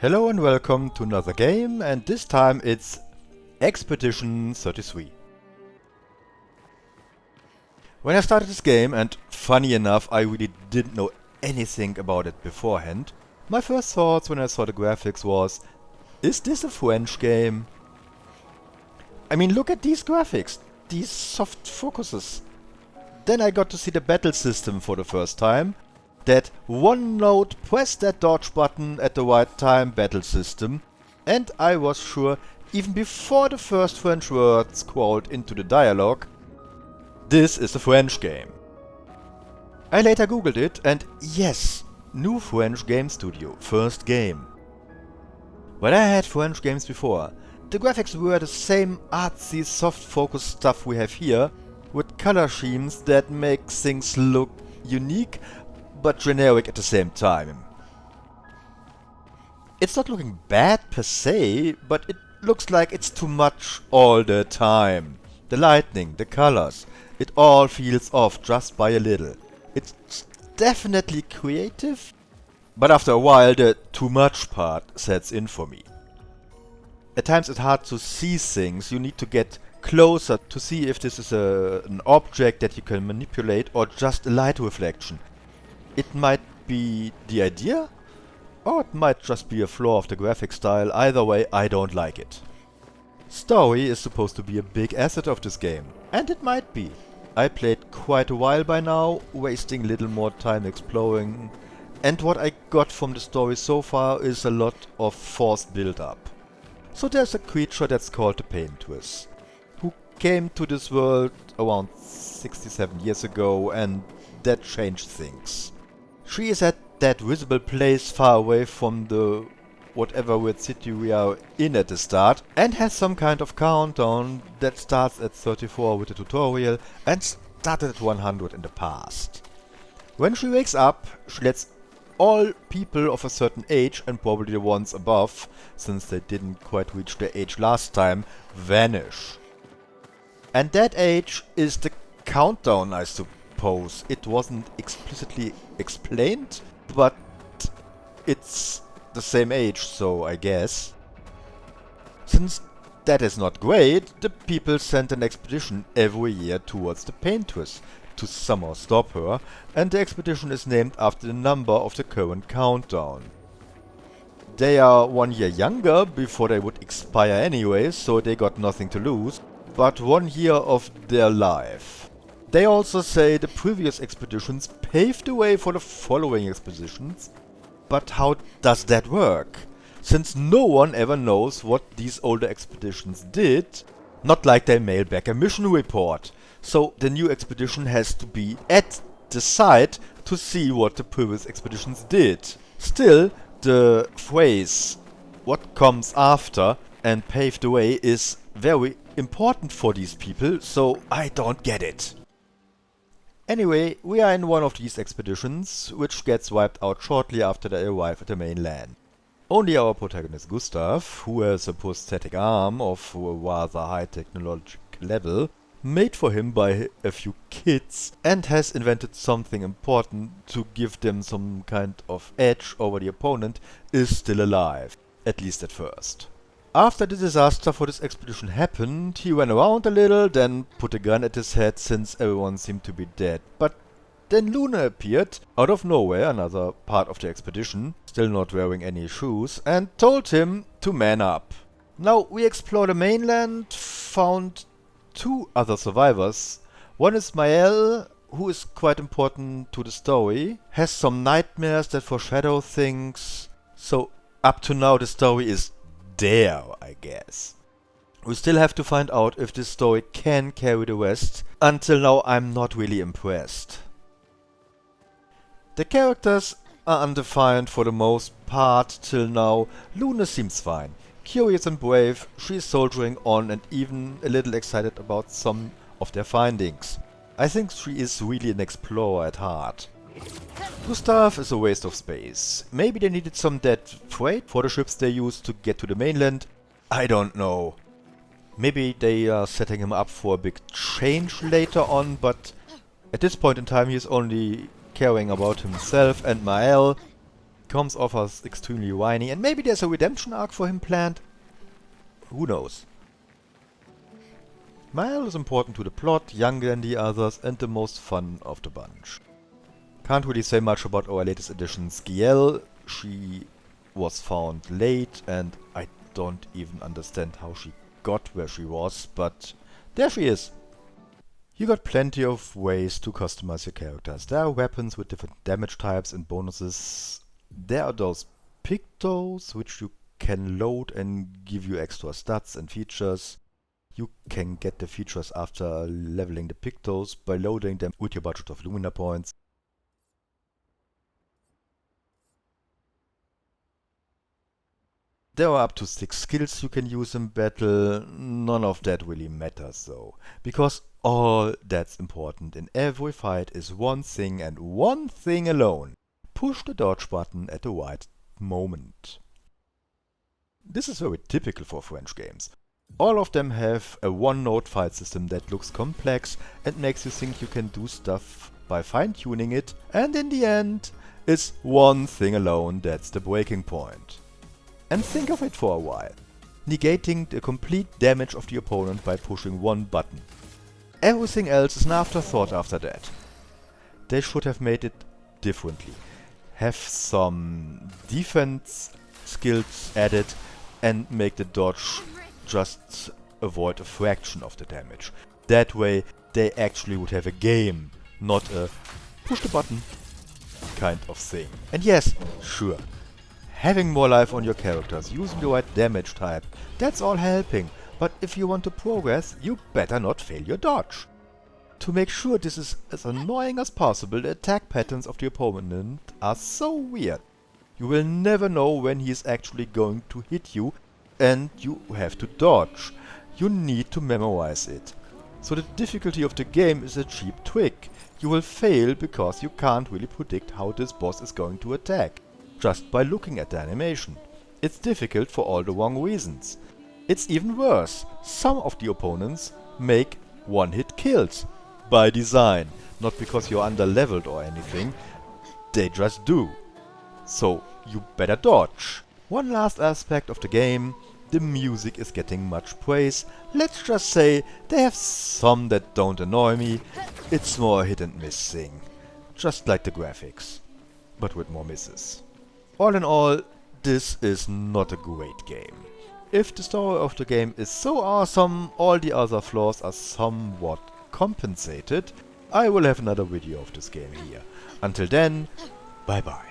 Hello and welcome to another game, and this time it's Expedition 33. When I started this game, and funny enough I really didn't know anything about it beforehand, my first thoughts when I saw the graphics was, is this a French game? I mean, look at these graphics, these soft focuses. Then I got to see the battle system for the first time. That one note, press that dodge button at the right time battle system, and I was sure, even before the first French words crawled into the dialogue, this is a French game. I later googled it, and yes, new French game studio, first game. But I had French games before. The graphics were the same artsy soft focus stuff we have here, with color schemes that make things look unique but generic at the same time. It's not looking bad per se, but it looks like it's too much all the time. The lighting, the colors, it all feels off just by a little. It's definitely creative, but after a while the too much part sets in for me. At times it's hard to see things, you need to get closer to see if this is an object that you can manipulate or just a light reflection. It might be the idea, or it might just be a flaw of the graphic style. Either way, I don't like it. Story is supposed to be a big asset of this game, and it might be. I played quite a while by now, wasting little more time exploring, and what I got from the story so far is a lot of forced build-up. So there's a creature that's called the Paintress, who came to this world around 67 years ago, and that changed things. She is at that visible place far away from the whatever weird city we are in at the start, and has some kind of countdown that starts at 34 with the tutorial and started at 100 in the past. When she wakes up, she lets all people of a certain age, and probably the ones above, since they didn't quite reach their age last time, vanish. And that age is the countdown, I suppose. It wasn't explicitly explained, but it's the same age, so I guess. Since that is not great, the people sent an expedition every year towards the Paintress to somehow stop her, and the expedition is named after the number of the current countdown. They are 1 year younger before they would expire anyway, so they got nothing to lose, but 1 year of their life. They also say the previous expeditions paved the way for the following expeditions, but how does that work? Since no one ever knows what these older expeditions did, not like they mail back a mission report, so the new expedition has to be at the site to see what the previous expeditions did. Still, the phrase, what comes after and paved the way, is very important for these people, so I don't get it. Anyway, we are in one of these expeditions, which gets wiped out shortly after they arrive at the mainland. Only our protagonist Gustav, who has a prosthetic arm of a rather high technological level, made for him by a few kids, and has invented something important to give them some kind of edge over the opponent, is still alive, at least at first. After the disaster for this expedition happened, he ran around a little, then put a gun at his head since everyone seemed to be dead. But then Luna appeared, out of nowhere, another part of the expedition, still not wearing any shoes, and told him to man up. Now we explore the mainland, found 2 other survivors. One is Maëlle, who is quite important to the story, has some nightmares that foreshadow things, so up to now the story is there, I guess. We still have to find out if this story can carry the rest. Until now I'm not really impressed. The characters are undefined for the most part till now. Luna seems fine. Curious and brave, she's soldiering on and even a little excited about some of their findings. I think she is really an explorer at heart. Gustav is a waste of space. Maybe they needed some dead freight for the ships they used to get to the mainland. I don't know. Maybe they are setting him up for a big change later on, but at this point in time he is only caring about himself and Maëlle. Comes off as extremely whiny, and maybe there's a redemption arc for him planned? Who knows? Mile is important to the plot, younger than the others, and the most fun of the bunch. Can't really say much about our latest edition, Skiel. She was found late, and I don't even understand how she got where she was, but there she is. You got plenty of ways to customize your characters. There are weapons with different damage types and bonuses. There are those pictos, which you can load and give you extra stats and features. You can get the features after leveling the pictos by loading them with your budget of Lumina points. There are up to 6 skills you can use in battle. None of that really matters though, because all that's important in every fight is one thing and one thing alone. Push the dodge button at the right moment. This is very typical for French games. All of them have a one-note fight system that looks complex and makes you think you can do stuff by fine-tuning it, and in the end, it's one thing alone that's the breaking point. And think of it for a while. Negating the complete damage of the opponent by pushing one button. Everything else is an afterthought after that. They should have made it differently. Have some defense skills added and make the dodge just avoid a fraction of the damage. That way they actually would have a game, not a push the button kind of thing. And yes, sure, having more life on your characters, using the right damage type, that's all helping, but if you want to progress, you better not fail your dodge. To make sure this is as annoying as possible, the attack patterns of the opponent are so weird. You will never know when he is actually going to hit you, and you have to dodge. You need to memorize it. So the difficulty of the game is a cheap trick. You will fail because you can't really predict how this boss is going to attack, just by looking at the animation. It's difficult for all the wrong reasons. It's even worse. Some of the opponents make one-hit kills. By design. Not because you're under-leveled or anything. They just do. So you better dodge. One last aspect of the game. The music is getting much praise. Let's just say they have some that don't annoy me. It's more a hit and miss thing. Just like the graphics. But with more misses. All in all, this is not a great game. If the story of the game is so awesome, all the other flaws are somewhat compensated, I will have another video of this game here. Until then, bye bye.